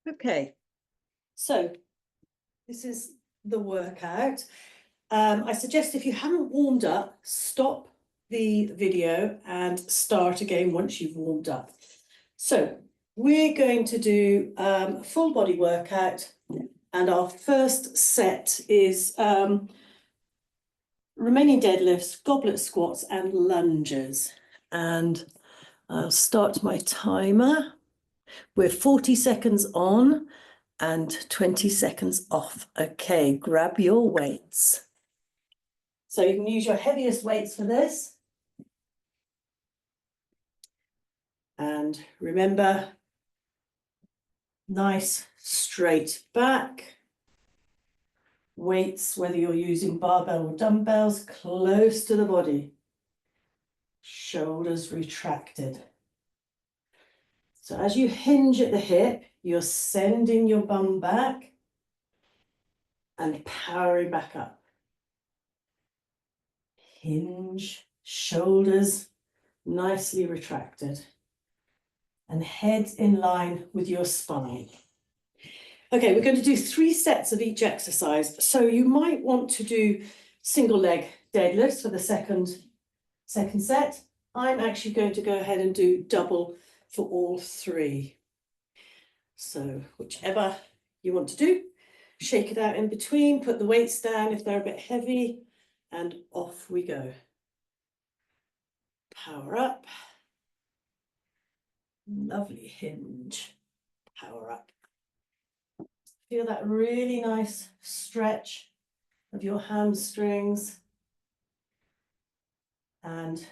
Okay, so this is the workout. I suggest if you haven't warmed up, stop the video and start again once you've warmed up. So we're going to do a full body workout, and our first set is Romanian deadlifts, goblet squats and lunges. And I'll start my timer. We're 40 seconds on and 20 seconds off. Okay, grab your weights. So you can use your heaviest weights for this. And remember, nice straight back. Weights, whether you're using barbell or dumbbells, close to the body. Shoulders retracted. So as you hinge at the hip, you're sending your bum back and powering back up. Hinge, shoulders nicely retracted, and head in line with your spine. Okay, we're going to do 3 sets of each exercise. So you might want to do single leg deadlifts for the second set. I'm actually going to go ahead and do double for all 3. So whichever you want to do, shake it out in between, put the weights down if they're a bit heavy, and off we go. Power up. Lovely hinge. Power up. Feel that really nice stretch of your hamstrings. And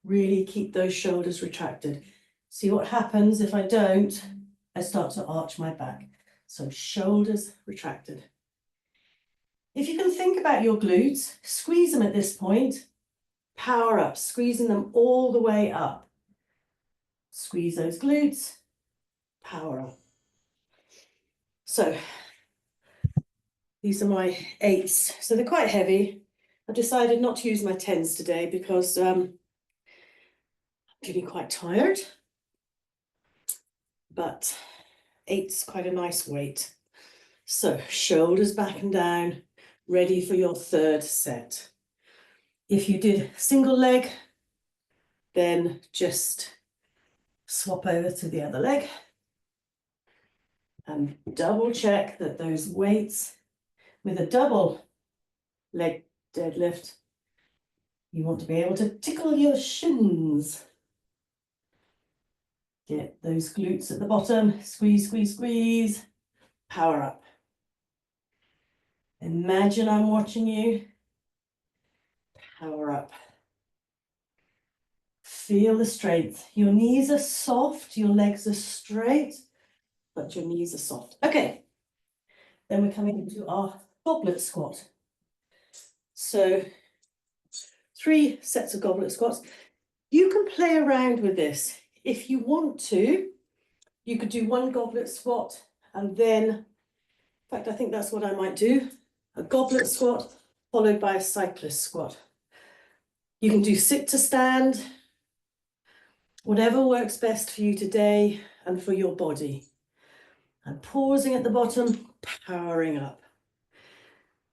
really keep those shoulders retracted. See what happens if I don't, I start to arch my back. So shoulders retracted. If you can think about your glutes, squeeze them at this point. Power up, squeezing them all the way up. Squeeze those glutes, power up. So these are my 8s. So they're quite heavy. I've decided not to use my 10s today because I'm feeling quite tired. But 8's quite a nice weight. So shoulders back and down, ready for your 3rd set. If you did single leg, then just swap over to the other leg and double check that those weights, with a double leg deadlift, you want to be able to tickle your shins. Get those glutes at the bottom, squeeze, squeeze, squeeze, power up. Imagine I'm watching you, power up. Feel the strength. Your knees are soft, your legs are straight, but your knees are soft. Okay, then we're coming into our goblet squat. So 3 sets of goblet squats. You can play around with this. If you want to, you could do 1 goblet squat and then, in fact, I think that's what I might do, a goblet squat followed by a cyclist squat. You can do sit to stand, whatever works best for you today and for your body. And pausing at the bottom, powering up.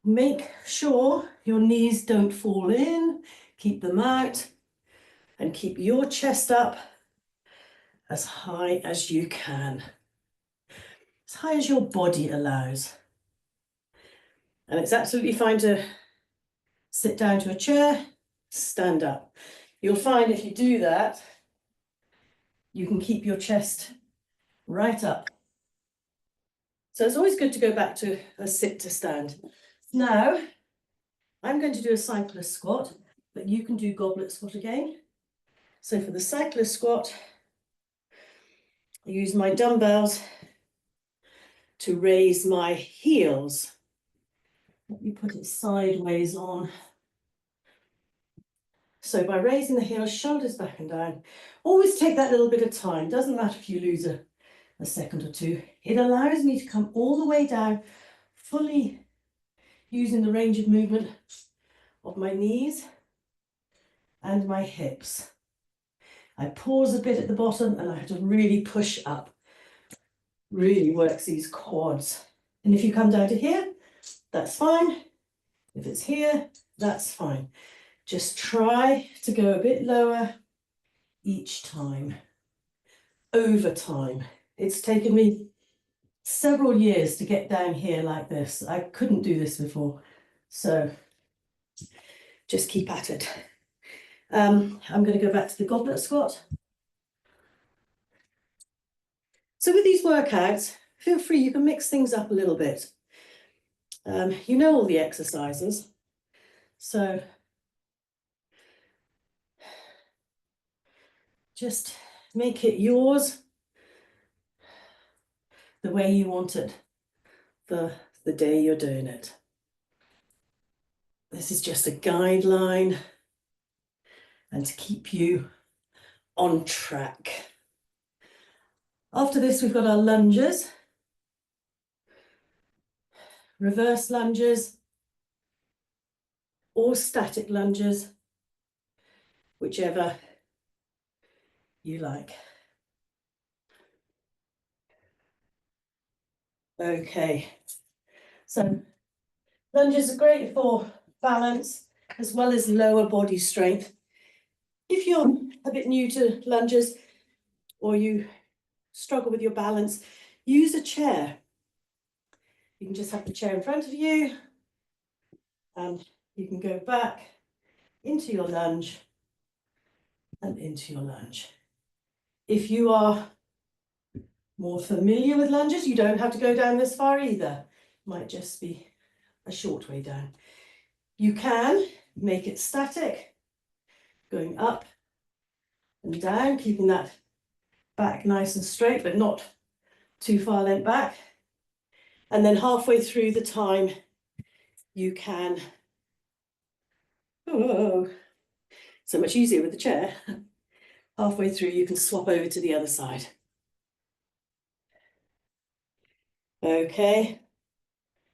Make sure your knees don't fall in, keep them out, and keep your chest up as high as you can, as high as your body allows. And it's absolutely fine to sit down to a chair, stand up. You'll find if you do that, you can keep your chest right up. So it's always good to go back to a sit to stand. Now, I'm going to do a cyclist squat, but you can do goblet squat again. So for the cyclist squat, I use my dumbbells to raise my heels. Let me put it sideways on. So by raising the heels, shoulders back and down, always take that little bit of time. Doesn't matter if you lose a second or 2. It allows me to come all the way down, fully using the range of movement of my knees and my hips. I pause a bit at the bottom and I have to really push up. really works these quads. And if you come down to here, that's fine. If it's here, that's fine. Just try to go a bit lower each time, over time. It's taken me several years to get down here like this. I couldn't do this before. So just keep at it. I'm going to go back to the goblet squat. So with these workouts, feel free, you can mix things up a little bit. You know all the exercises, so just make it yours the way you want it for the day you're doing it. This is just a guideline and to keep you on track. After this, we've got our lunges, reverse lunges, or static lunges, whichever you like. Okay, so lunges are great for balance as well as lower body strength. If you're a bit new to lunges or you struggle with your balance, use a chair. You can just have the chair in front of you and you can go back into your lunge and into your lunge. If you are more familiar with lunges, you don't have to go down this far either. Might just be a short way down. You can make it static, going up and down, keeping that back nice and straight, but not too far lent back. And then halfway through the time, you can, oh, so much easier with the chair. Halfway through, you can swap over to the other side. Okay,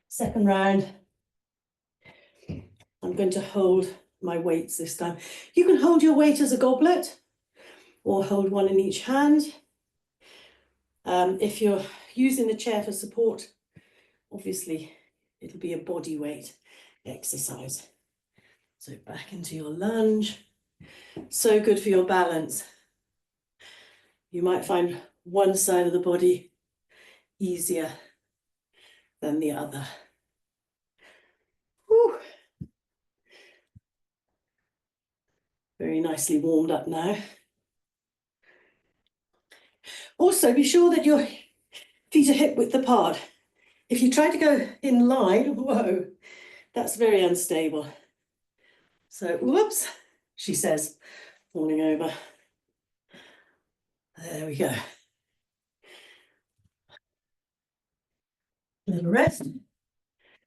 second round. I'm going to hold my weights this time. You can hold your weight as a goblet or hold one in each hand. If you're using the chair for support, obviously it'll be a body weight exercise. So back into your lunge. So good for your balance. You might find one side of the body easier than the other. Whew. Very nicely warmed up now. Also, be sure that your feet are hip width apart. If you try to go in line, whoa, that's very unstable. So, whoops, she says, falling over. There we go. A little rest.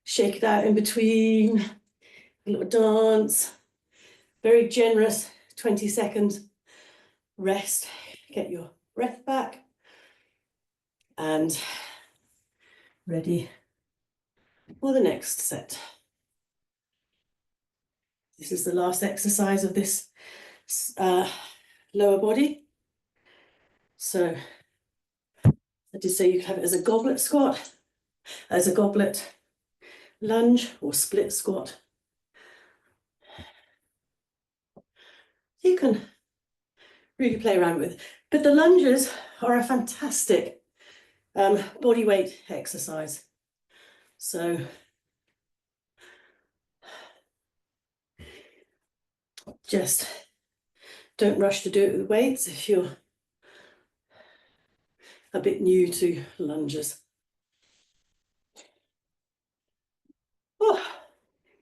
Shake it out in between. A little dance. Very generous 20-second rest. Get your breath back. And ready for the next set. This is the last exercise of this lower body. So I did say you can have it as a goblet squat, as a goblet lunge or split squat. You can really play around with, but the lunges are a fantastic body weight exercise. So just don't rush to do it with weights if you're a bit new to lunges. Oh,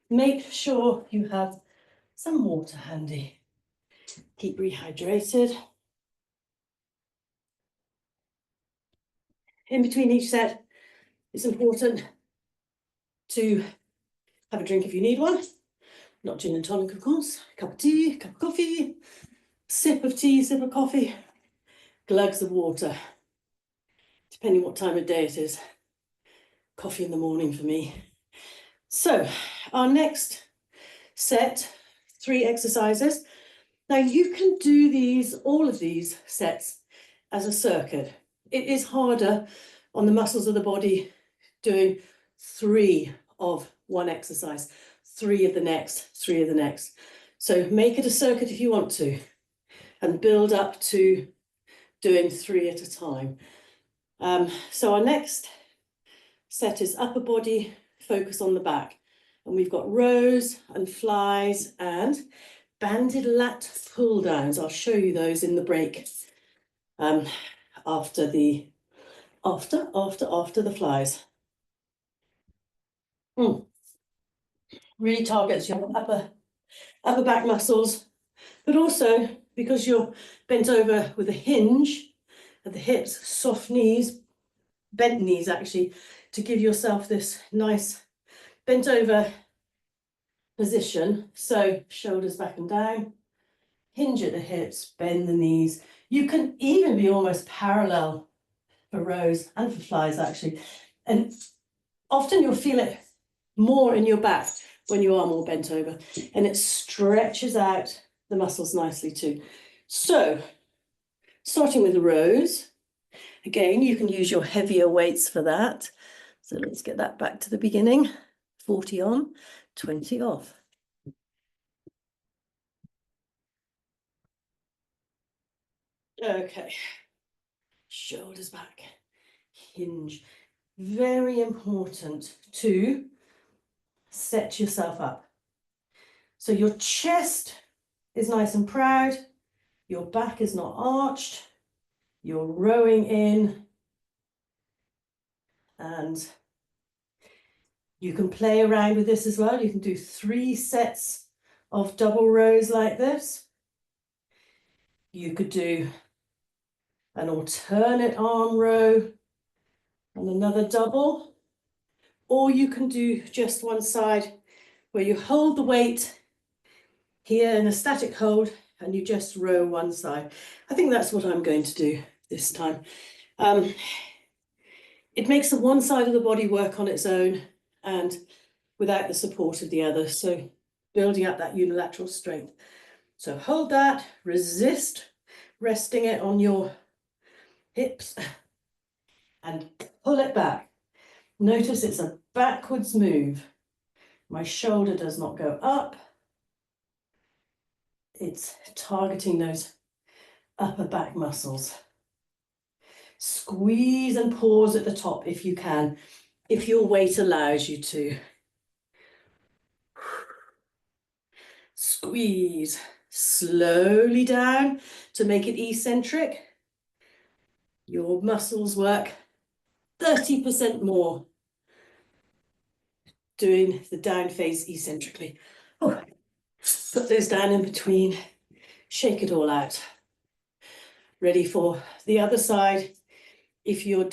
make sure you have some water handy. Keep rehydrated. In between each set, it's important to have a drink if you need one. Not gin and tonic, of course. A cup of tea, a cup of coffee, sip of tea, sip of coffee, glugs of water. Depending what time of day it is. Coffee in the morning for me. So, our next set, 3 exercises. Now you can do these, all of these sets as a circuit. It is harder on the muscles of the body, doing 3 of one exercise, 3 of the next, 3 of the next. So make it a circuit if you want to, and build up to doing 3 at a time. So our next set is upper body, focus on the back. And we've got rows and flies and banded lat pull downs. I'll show you those in the break after the flies. Really targets your upper back muscles, but also because you're bent over with a hinge at the hips, soft knees, bent knees actually, to give yourself this nice bent over position. So shoulders back and down, hinge at the hips, bend the knees. You can even be almost parallel for rows and for flies actually. And often you'll feel it more in your back when you are more bent over, and it stretches out the muscles nicely too. So starting with the rows, again, you can use your heavier weights for that. So let's get that back to the beginning. 40 on, 20 off. Okay, shoulders back, hinge. Very important to set yourself up. So your chest is nice and proud, your back is not arched, you're rowing in, and you can play around with this as well. You can do 3 sets of double rows like this. You could do an alternate arm row and another double, or you can do just one side where you hold the weight here in a static hold and you just row one side. I think that's what I'm going to do this time. It makes the one side of the body work on its own and without the support of the other, so building up that unilateral strength. So hold that, resist, resting it on your hips, and pull it back. Notice it's a backwards move. My shoulder does not go up. It's targeting those upper back muscles. Squeeze and pause at the top if you can, if your weight allows you to. Squeeze slowly down to make it eccentric. Your muscles work 30% more doing the down phase eccentrically. Oh, put those down in between, shake it all out. Ready for the other side. If you're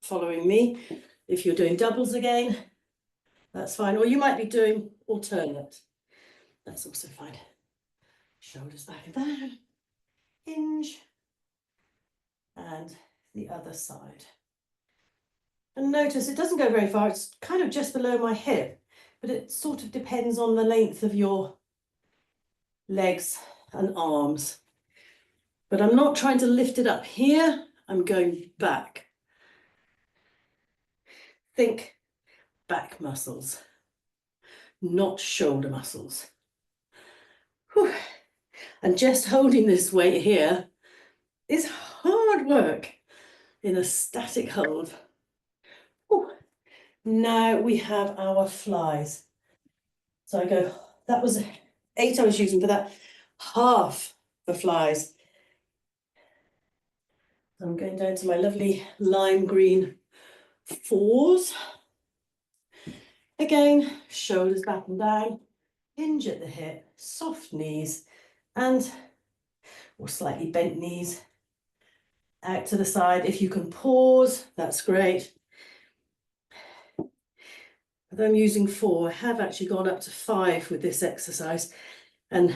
following me, if you're doing doubles again, that's fine. Or you might be doing alternate. That's also fine. Shoulders back and down, hinge, and the other side. And notice it doesn't go very far, it's kind of just below my hip, but it sort of depends on the length of your legs and arms. But I'm not trying to lift it up here, I'm going back. Think back muscles, not shoulder muscles. Whew. And just holding this weight here is hard work in a static hold. Whew. Now we have our flies. So I go, that was 8 I was using for that, half the flies. I'm going down to my lovely lime green 4s. Again, shoulders back and down, hinge at the hip, soft knees, or slightly bent knees out to the side. If you can pause, that's great. But I'm using 4. I have actually gone up to 5 with this exercise, and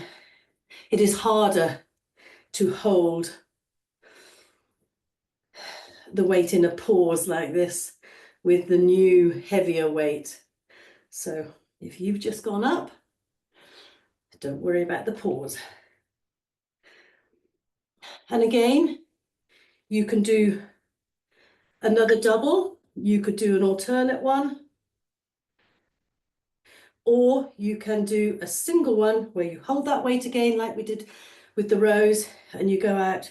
it is harder to hold the weight in a pause like this with the new heavier weight. So if you've just gone up, don't worry about the pause. And again, you can do another double. You could do an alternate one, or you can do a single one where you hold that weight again like we did with the rows and you go out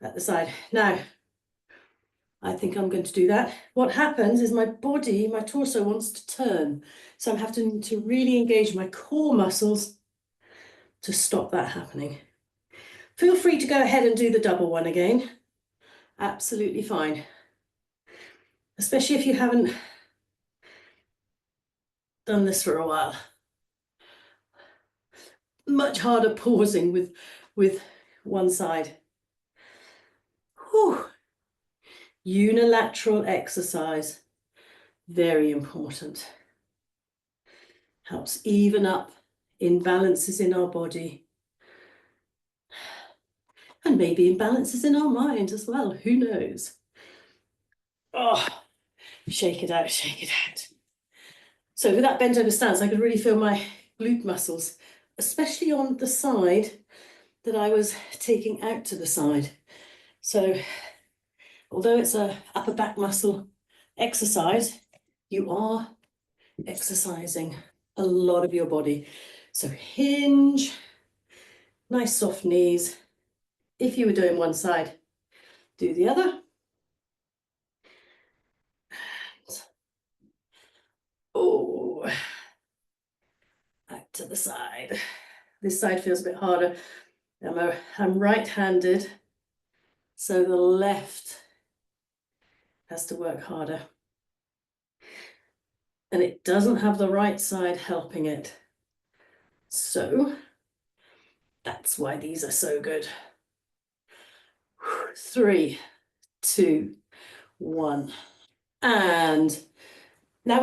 at the side. Now, I think I'm going to do that. What happens is my body, my torso wants to turn. So I'm having to really engage my core muscles to stop that happening. Feel free to go ahead and do the double one again. Absolutely fine. Especially if you haven't done this for a while. Much harder pausing with one side. Whew. Unilateral exercise, very important. Helps even up imbalances in our body. And maybe imbalances in our mind as well, who knows? Oh, shake it out, shake it out. So with that bent over stance, I could really feel my glute muscles, especially on the side that I was taking out to the side. So although it's a upper back muscle exercise, you are exercising a lot of your body. So hinge, nice soft knees. If you were doing one side, do the other. Oh, back to the side. This side feels a bit harder. I'm right-handed, so the left has to work harder. And it doesn't have the right side helping it. So that's why these are so good. 3, 2, 1. And now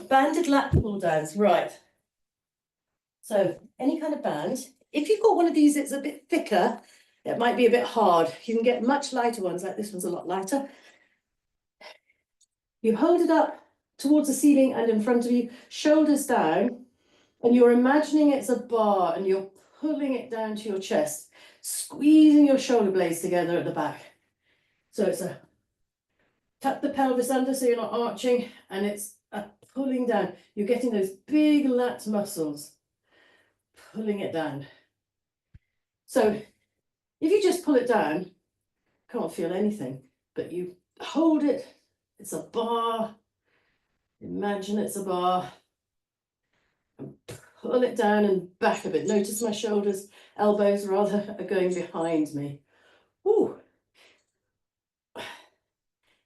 banded lat pull downs, right. So any kind of band. If you've got one of these, it's a bit thicker, it might be a bit hard. You can get much lighter ones, like this one's a lot lighter. You hold it up towards the ceiling and in front of you, shoulders down, and you're imagining it's a bar and you're pulling it down to your chest, squeezing your shoulder blades together at the back. So it's a tuck the pelvis under so you're not arching, and it's a pulling down. You're getting those big lat muscles, pulling it down. So if you just pull it down, can't feel anything, but you hold it, it's a bar, imagine it's a bar, and pull it down and back a bit. Notice my shoulders, elbows rather, are going behind me. Ooh.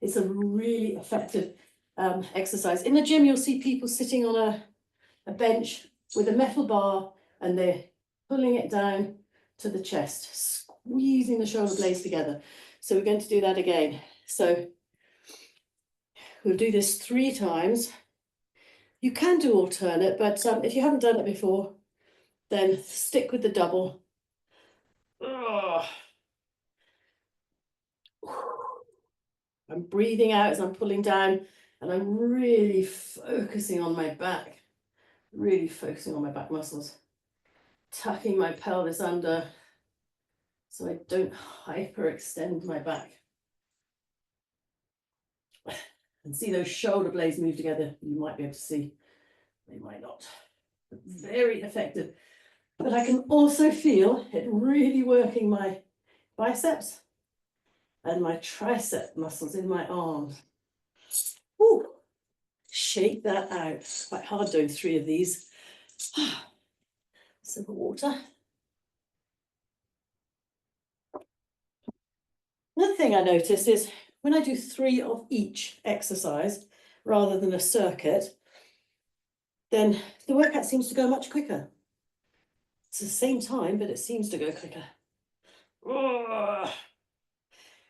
It's a really effective exercise. In the gym, you'll see people sitting on a bench with a metal bar and they're pulling it down to the chest, squeezing the shoulder blades together. So we're going to do that again. So we'll do this 3 times. You can do alternate, but if you haven't done it before, then stick with the double. Ugh. I'm breathing out as I'm pulling down, and I'm really focusing on my back, really focusing on my back muscles, tucking my pelvis under so I don't hyperextend my back. And see those shoulder blades move together. You might be able to see, they might not. But very effective. But I can also feel it really working my biceps and my tricep muscles in my arms. Woo. Shake that out. It's quite hard doing 3 of these. Sip of water. Another thing I noticed is when I do 3 of each exercise rather than a circuit, then the workout seems to go much quicker. It's the same time, but it seems to go quicker. Ugh.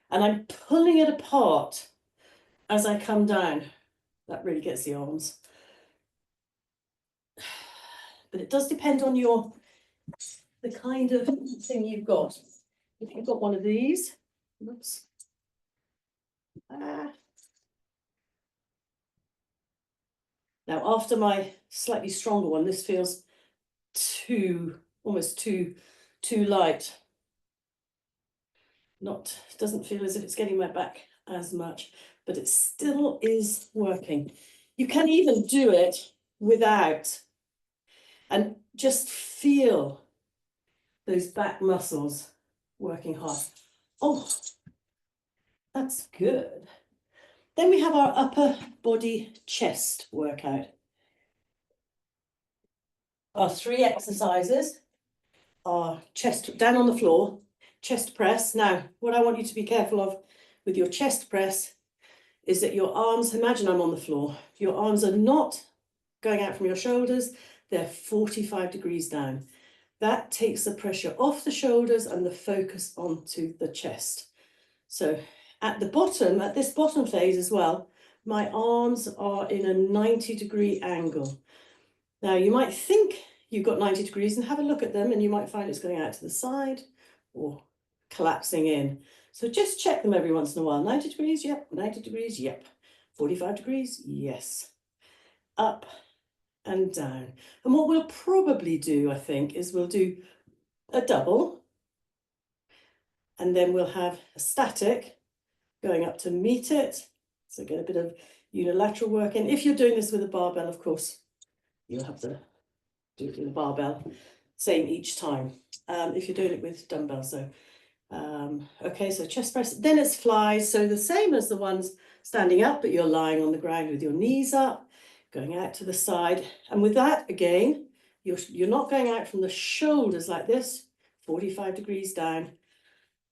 And I'm pulling it apart as I come down. That really gets the arms. But it does depend on the kind of thing you've got. If you've got one of these, oops. Now after my slightly stronger one, this feels almost too light. Doesn't feel as if it's getting my back as much, but it still is working. You can even do it without, and just feel those back muscles working hard. Oh, that's good. Then we have our upper body chest workout. Our 3 exercises are chest down on the floor, chest press. Now, what I want you to be careful of with your chest press is that your arms, imagine I'm on the floor, your arms are not going out from your shoulders, they're 45 degrees down. That takes the pressure off the shoulders and the focus onto the chest. So at the bottom, at this bottom phase as well, my arms are in a 90-degree angle. Now you might think you've got 90 degrees and have a look at them and you might find it's going out to the side or collapsing in. So just check them every once in a while. 90 degrees, yep. 90 degrees, yep. 45 degrees, yes. Up and down. And what we'll probably do, I think, is we'll do a double and then we'll have a static going up to meet it. So get a bit of unilateral work in. If you're doing this with a barbell, of course, you'll have to do it with a barbell, same each time. If you're doing it with dumbbells, so okay, so chest press, then it's flies, so the same as the ones standing up, but you're lying on the ground with your knees up, going out to the side, and with that again, you're not going out from the shoulders like this, 45 degrees down,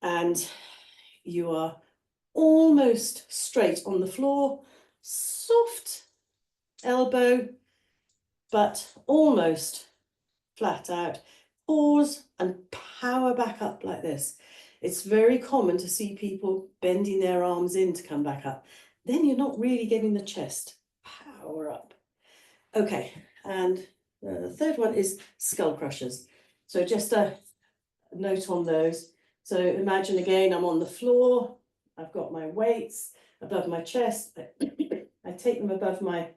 and you are almost straight on the floor, soft elbow, but almost flat out. Pause and power back up like this. It's very common to see people bending their arms in to come back up. Then you're not really getting the chest. Power up. Okay, and the third one is skull crushers. So just a note on those. So imagine again, I'm on the floor. I've got my weights above my chest. I take them above my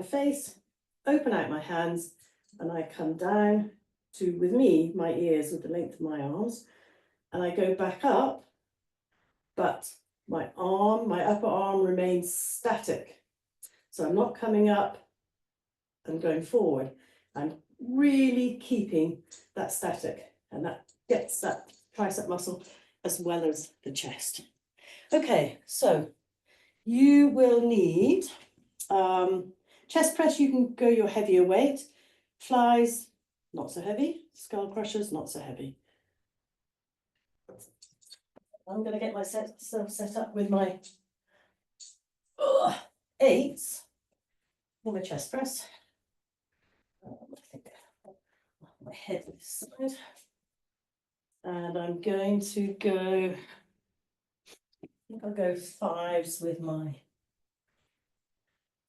face, open out my hands, and I come down to, with me, my ears with the length of my arms, and I go back up, but my upper arm remains static. So I'm not coming up and going forward. I'm really keeping that static, and that gets that tricep muscle as well as the chest. Okay, so you will need chest press, you can go your heavier weight. Flies, not so heavy. Skull crushers, not so heavy. I'm going to get myself set up with my 8s for my chest press. I think my head this side. And I'm going to go, I think I'll go 5s with my,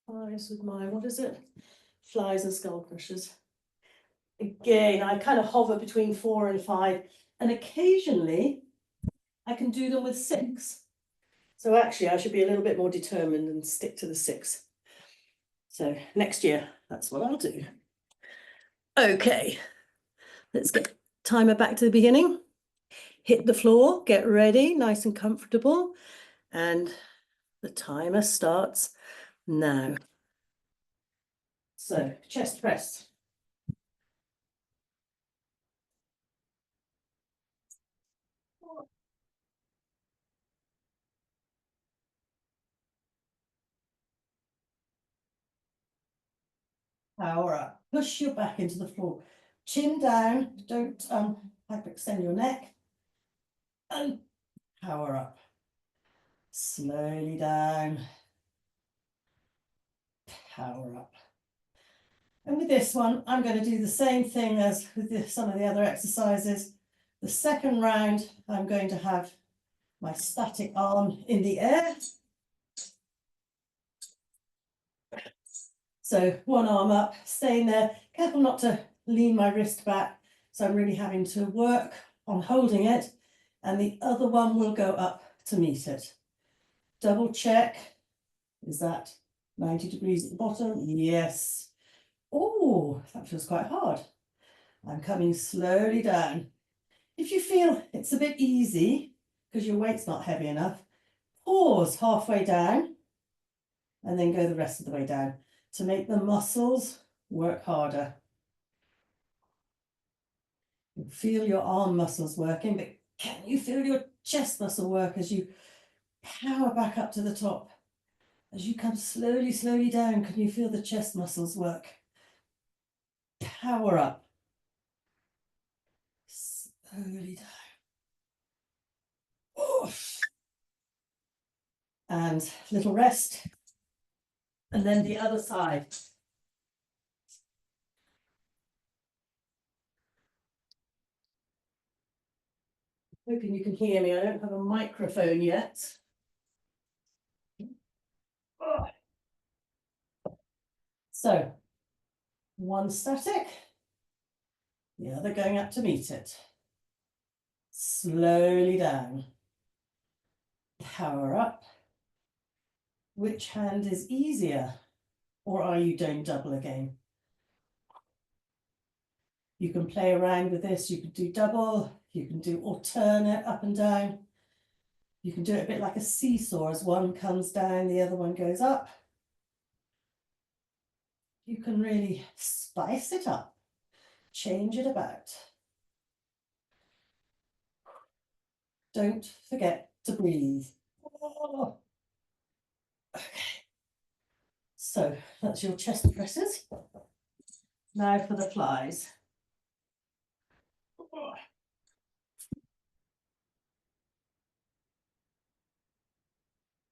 what is it? Flies and skull crushers. Again, I kind of hover between 4 and 5, and occasionally I can do them with 6. So actually I should be a little bit more determined and stick to the 6. So next year, that's what I'll do. Okay, let's get timer back to the beginning. Hit the floor, get ready, nice and comfortable, and the timer starts now. So chest press. Power up. Push your back into the floor. Chin down. Don't hyperextend your neck. And power up. Slowly down. Power up. And with this one, I'm going to do the same thing as with some of the other exercises. The second round, I'm going to have my static arm in the air. So one arm up, staying there, careful not to lean my wrist back. So I'm really having to work on holding it, and the other one will go up to meet it. Double check, is that 90 degrees at the bottom? Yes. Oh, that feels quite hard. I'm coming slowly down. If you feel it's a bit easy, because your weight's not heavy enough, pause halfway down and then go the rest of the way down to make the muscles work harder. You feel your arm muscles working, but can you feel your chest muscle work as you power back up to the top? As you come slowly, slowly down, can you feel the chest muscles work? Power up. Slowly down. Oof. And little rest. And then the other side. Hoping you can hear me. I don't have a microphone yet. So, one static, the other going up to meet it. Slowly down. Power up. Which hand is easier? Or are you doing double again? You can play around with this. You can do double. You can do alternate up and down. You can do it a bit like a seesaw. As one comes down, the other one goes up. You can really spice it up. Change it about. Don't forget to breathe. Oh. Okay. So that's your chest presses. Now for the flies.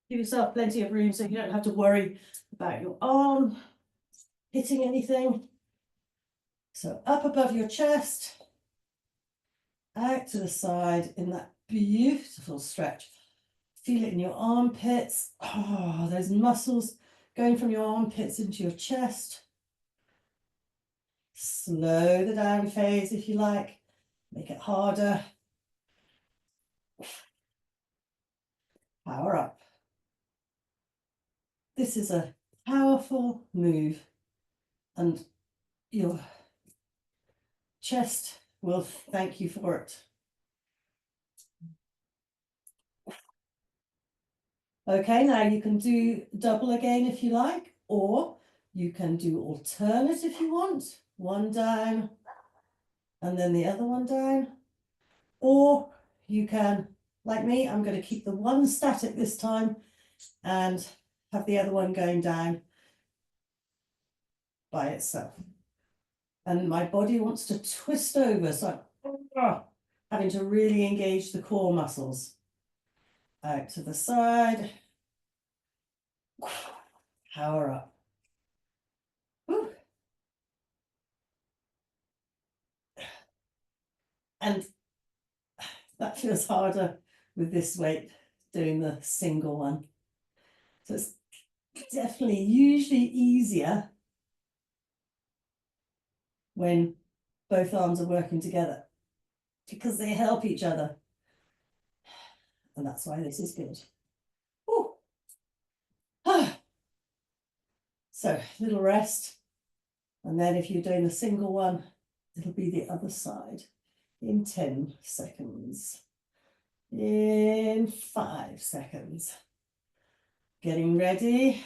Give yourself plenty of room so you don't have to worry about your arm hitting anything. So up above your chest, out to the side in that beautiful stretch. Feel it in your armpits. Oh, those muscles going from your armpits into your chest. Slow the down phase if you like. Make it harder. Power up. This is a powerful move and your chest will thank you for it. Okay, now you can do double again if you like, or you can do alternate if you want. One down and then the other one down. Or you can, like me, I'm going to keep the one static this time and have the other one going down by itself. And my body wants to twist over, so I'm having to really engage the core muscles. Out to the side. Power up. Whew. And that feels harder with this weight, doing the single one. So it's definitely usually easier when both arms are working together because they help each other. And that's why this is good. So little rest. And then if you're doing the single one, it'll be the other side in 10 seconds. In 5 seconds. Getting ready.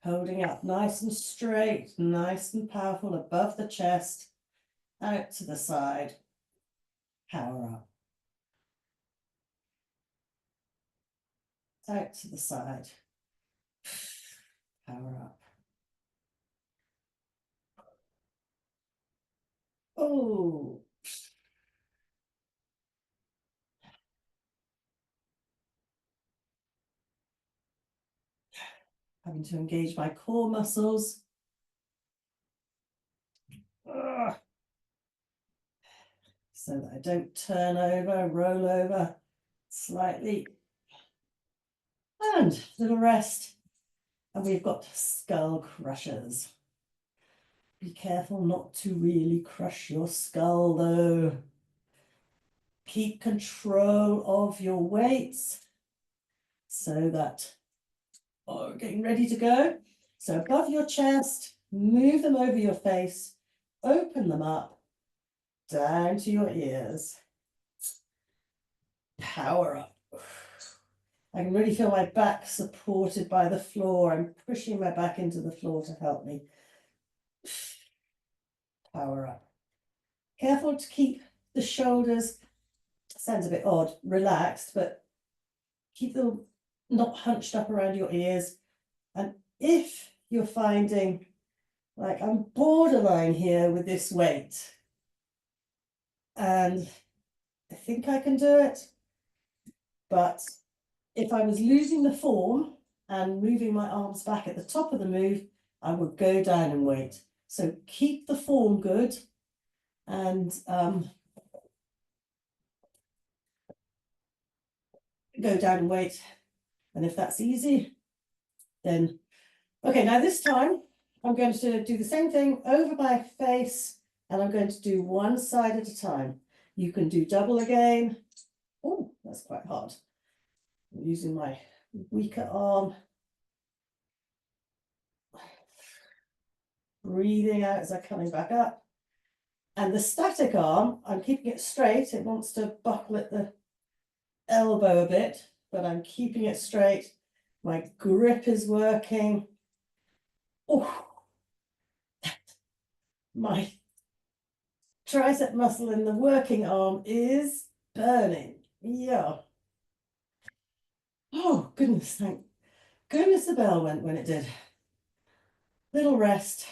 Holding up nice and straight, nice and powerful above the chest. Out to the side. Power up. Out to the side. Power up. Oh. Having to engage my core muscles. So that I don't turn over, roll over slightly. And little rest. And we've got skull crushers. Be careful not to really crush your skull though. Keep control of your weights so that, oh, getting ready to go. So above your chest, move them over your face, open them up, down to your ears. Power up. I can really feel my back supported by the floor. I'm pushing my back into the floor to help me power up. Careful to keep the shoulders, sounds a bit odd, relaxed, but keep them not hunched up around your ears. And if you're finding like I'm borderline here with this weight, and I think I can do it, but if I was losing the form and moving my arms back at the top of the move, I would go down in weight. So keep the form good and go down in weight. And if that's easy, then, okay, now this time I'm going to do the same thing over my face, and I'm going to do one side at a time. You can do double again. Oh, that's quite hard. I'm using my weaker arm. Breathing out as I'm coming back up. And the static arm, I'm keeping it straight. It wants to buckle at the elbow a bit, but I'm keeping it straight. My grip is working. Oh, my tricep muscle in the working arm is burning. Yeah. Oh, goodness, thank goodness the bell went when it did. Little rest,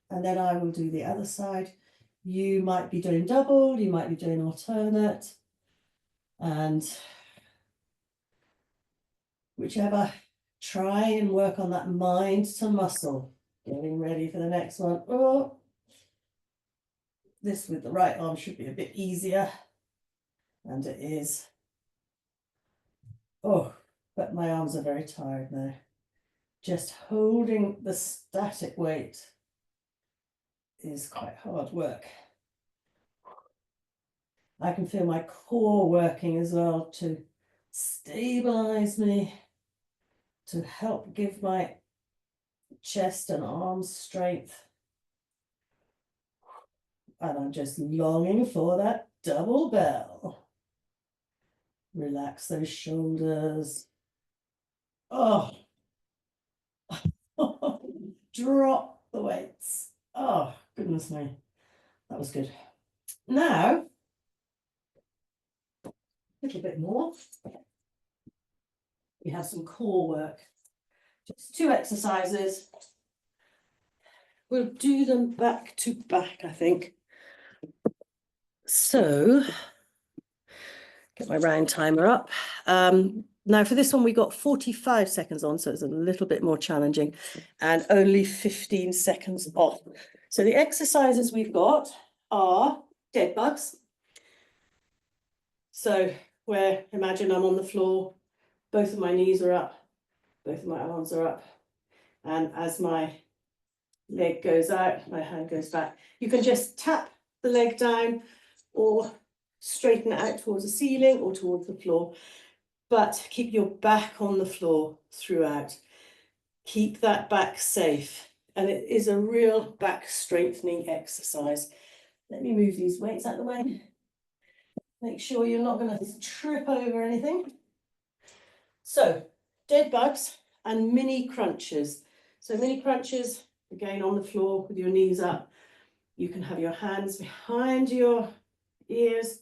and then I will do the other side. You might be doing double, you might be doing alternate, and whichever, try and work on that mind to muscle. Getting ready for the next one. Oh, this with the right arm should be a bit easier, and it is. Oh, but my arms are very tired now. Just holding the static weight is quite hard work. I can feel my core working as well to stabilize me, to help give my chest and arms strength. And I'm just longing for that double bell. Relax those shoulders. Oh, drop the weights. Oh, goodness me. That was good. Now, a little bit more. We have some core work. Just 2 exercises. We'll do them back to back, I think. So, get my round timer up. Now for this one, we got 45 seconds on, so it's a little bit more challenging, and only 15 seconds off. So the exercises we've got are dead bugs. So where, imagine I'm on the floor, both of my knees are up, both of my arms are up, and as my leg goes out, my hand goes back. You can just tap the leg down or straighten it out towards the ceiling or towards the floor, but keep your back on the floor throughout. Keep that back safe, and it is a real back strengthening exercise. Let me move these weights out of the way. Make sure you're not going to trip over anything. So, dead bugs and mini crunches. So mini crunches, again on the floor with your knees up. You can have your hands behind your ears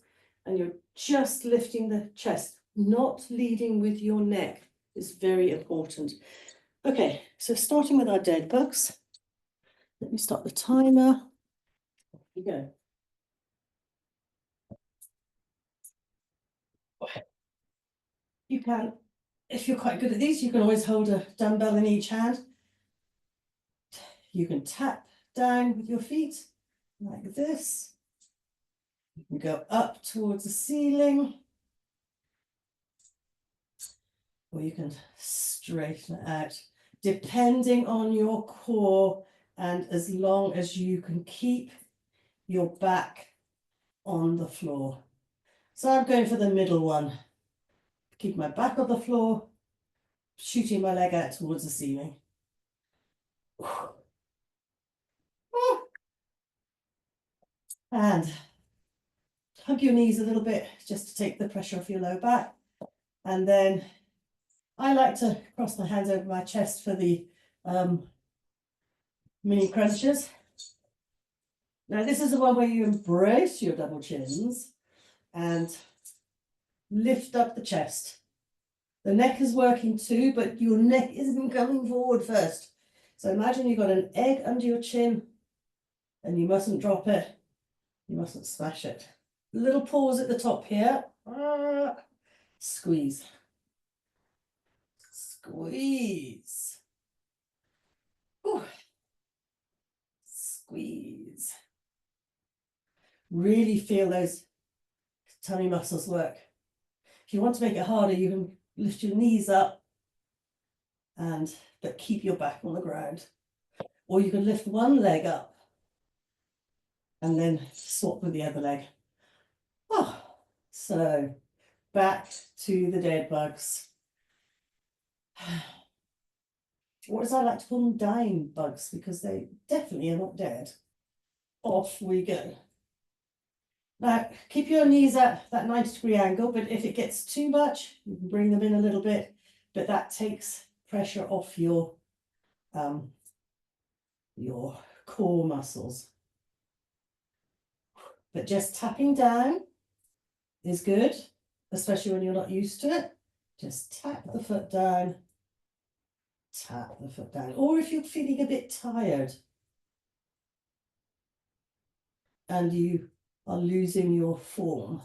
and you're just lifting the chest, not leading with your neck. Is very important. Okay, so starting with our dead bugs. Let me start the timer. Here we go. You can, if you're quite good at these, you can always hold a dumbbell in each hand. You can tap down with your feet like this. You can go up towards the ceiling, or you can straighten it out, depending on your core, and as long as you can keep your back on the floor. So I'm going for the middle one. Keep my back on the floor, shooting my leg out towards the ceiling. And hug your knees a little bit just to take the pressure off your low back. And then I like to cross my hands over my chest for the mini crunches. Now this is the one where you embrace your double chins and lift up the chest. The neck is working too, but your neck isn't coming forward first. So imagine you've got an egg under your chin and you mustn't drop it. You mustn't smash it. Little pause at the top here. Squeeze. Squeeze. Ooh. Squeeze. Really feel those tummy muscles work. If you want to make it harder, you can lift your knees up but keep your back on the ground. Or you can lift one leg up and then swap with the other leg. Oh, so back to the dead bugs. Or as I like to call them, dying bugs, because they definitely are not dead. Off we go. Now, keep your knees at that 90-degree angle, but if it gets too much, you can bring them in a little bit, but that takes pressure off your core muscles. But just tapping down is good, especially when you're not used to it. Just tap the foot down, tap the foot down. Or if you're feeling a bit tired and you are losing your form.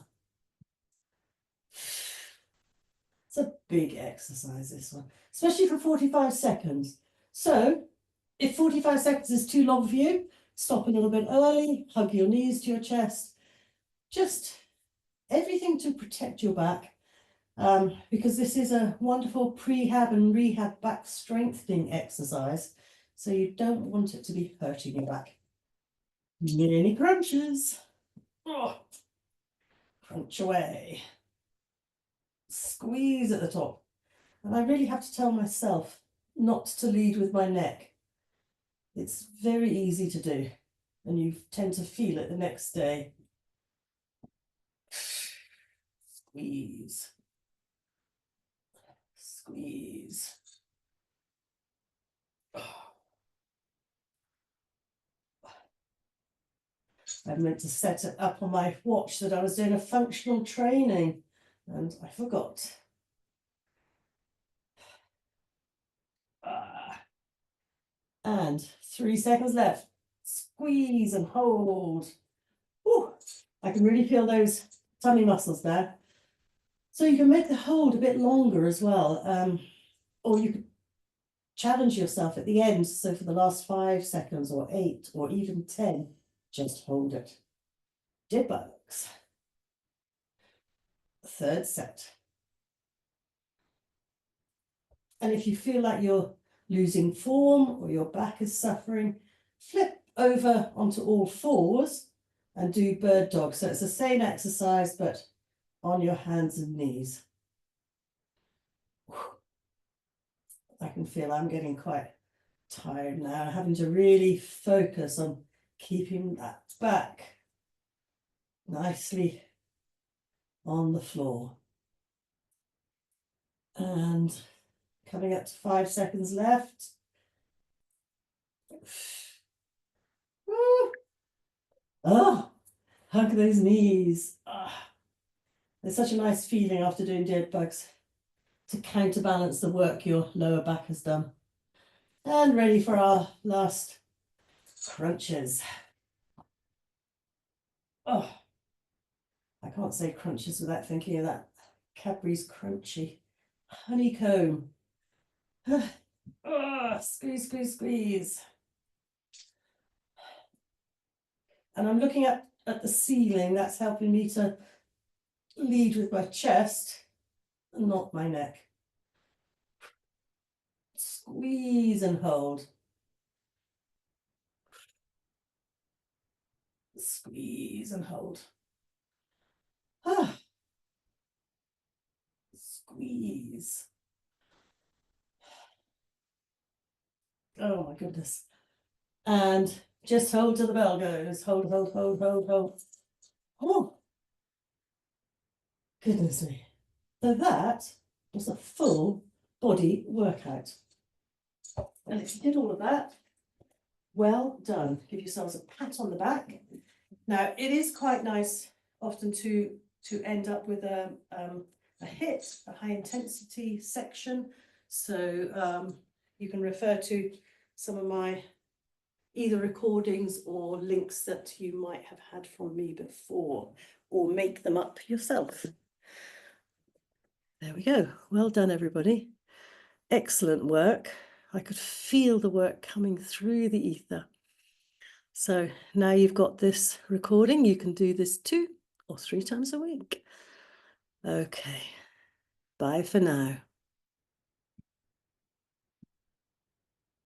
It's a big exercise, this one, especially for 45 seconds. So if 45 seconds is too long for you, stop a little bit early, hug your knees to your chest, just everything to protect your back, because this is a wonderful prehab and rehab back strengthening exercise. So you don't want it to be hurting your back. Mini crunches. Oh, crunch away. Squeeze at the top. And I really have to tell myself not to lead with my neck. It's very easy to do, and you tend to feel it the next day. Squeeze. Squeeze. I meant to set it up on my watch that I was doing a functional training, and I forgot. And 3 seconds left. Squeeze and hold. Ooh, I can really feel those tummy muscles there. So you can make the hold a bit longer as well, or you could challenge yourself at the end. So for the last 5 seconds or 8 or even 10, just hold it. Dead bugs. Third set. And if you feel like you're losing form or your back is suffering, flip over onto all fours and do bird dog. So it's the same exercise, but on your hands and knees. I can feel I'm getting quite tired now, having to really focus on keeping that back nicely on the floor. And coming up to 5 seconds left. Oh, hug those knees. It's such a nice feeling after doing dead bugs to counterbalance the work your lower back has done. And ready for our last crunches. Oh, I can't say crunches without thinking of that Cadbury's Crunchy honeycomb. Squeeze, squeeze, squeeze. And I'm looking at the ceiling. That's helping me to lead with my chest and not my neck. Squeeze and hold. Squeeze and hold. Squeeze. Oh my goodness. And just hold till the bell goes. Hold, hold, hold, hold, hold. Oh, goodness me. So that was a full body workout. And if you did all of that, well done. Give yourselves a pat on the back. Now, it is quite nice often to end up with a HIIT, a high intensity section. So you can refer to some of my either recordings or links that you might have had from me before, or make them up yourself. There we go. Well done, everybody. Excellent work. I could feel the work coming through the ether. So now you've got this recording, you can do this 2 or 3 times a week. Okay, bye for now.